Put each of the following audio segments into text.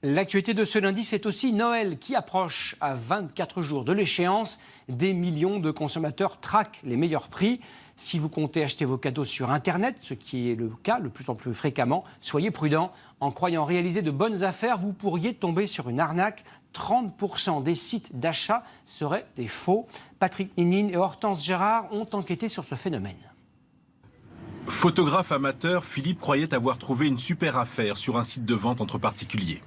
L'actualité de ce lundi, c'est aussi Noël qui approche. À 24 jours de l'échéance, des millions de consommateurs traquent les meilleurs prix. Si vous comptez acheter vos cadeaux sur Internet, ce qui est le cas le plus en plus fréquemment, soyez prudents. En croyant réaliser de bonnes affaires, vous pourriez tomber sur une arnaque. 30% des sites d'achat seraient des faux. Patrick Ninine et Hortense Gérard ont enquêté sur ce phénomène. Photographe amateur, Philippe croyait avoir trouvé une super affaire sur un site de vente entre particuliers.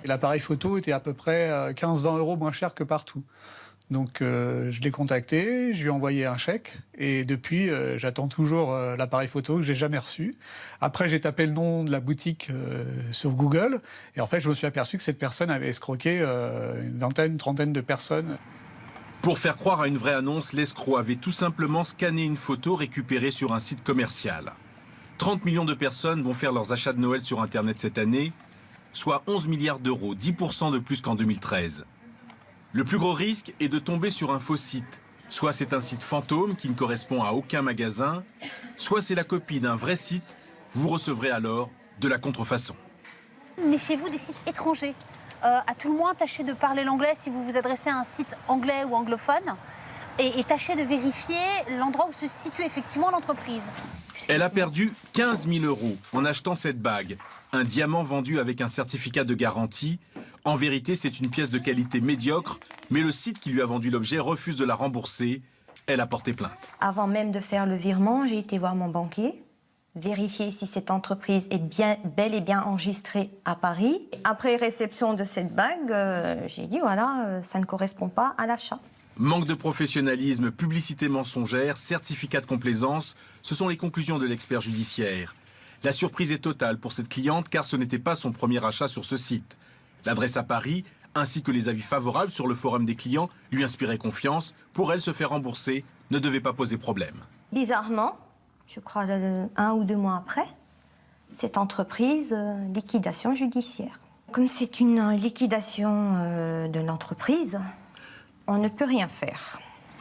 L'appareil photo était à peu près 15-20 € moins cher que partout. Donc je l'ai contacté, je lui ai envoyé un chèque et depuis j'attends toujours l'appareil photo que je n'ai jamais reçu. Après j'ai tapé le nom de la boutique sur Google et en fait je me suis aperçu que cette personne avait escroqué une vingtaine, une trentaine de personnes. Pour faire croire à une vraie annonce, l'escroc avait tout simplement scanné une photo récupérée sur un site commercial. 30 millions de personnes vont faire leurs achats de Noël sur Internet cette année, soit 11 milliards d'euros, 10% de plus qu'en 2013. Le plus gros risque est de tomber sur un faux site. Soit c'est un site fantôme qui ne correspond à aucun magasin, soit c'est la copie d'un vrai site. Vous recevrez alors de la contrefaçon. Méfiez-vous des sites étrangers. À tout le moins, tâchez de parler l'anglais si vous vous adressez à un site anglais ou anglophone. Et tâchez de vérifier l'endroit où se situe effectivement l'entreprise. Elle a perdu 15 000 € en achetant cette bague. Un diamant vendu avec un certificat de garantie. En vérité, c'est une pièce de qualité médiocre, mais le site qui lui a vendu l'objet refuse de la rembourser. Elle a porté plainte. Avant même de faire le virement, j'ai été voir mon banquier, vérifier si cette entreprise est bel et bien enregistrée à Paris. Après réception de cette bague, j'ai dit voilà, ça ne correspond pas à l'achat. Manque de professionnalisme, publicité mensongère, certificat de complaisance, ce sont les conclusions de l'expert judiciaire. La surprise est totale pour cette cliente car ce n'était pas son premier achat sur ce site. L'adresse à Paris, ainsi que les avis favorables sur le forum des clients, lui inspiraient confiance. Pour elle, se faire rembourser ne devait pas poser problème. Bizarrement, je crois 1 ou 2 mois après, cette entreprise, liquidation judiciaire. Comme c'est une liquidation de l'entreprise, on ne peut rien faire.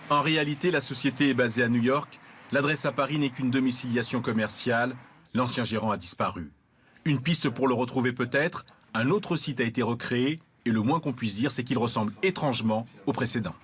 En réalité, la société est basée à New York. L'adresse à Paris n'est qu'une domiciliation commerciale. L'ancien gérant a disparu. Une piste pour le retrouver peut-être. Un autre site a été recréé et le moins qu'on puisse dire, c'est qu'il ressemble étrangement au précédent.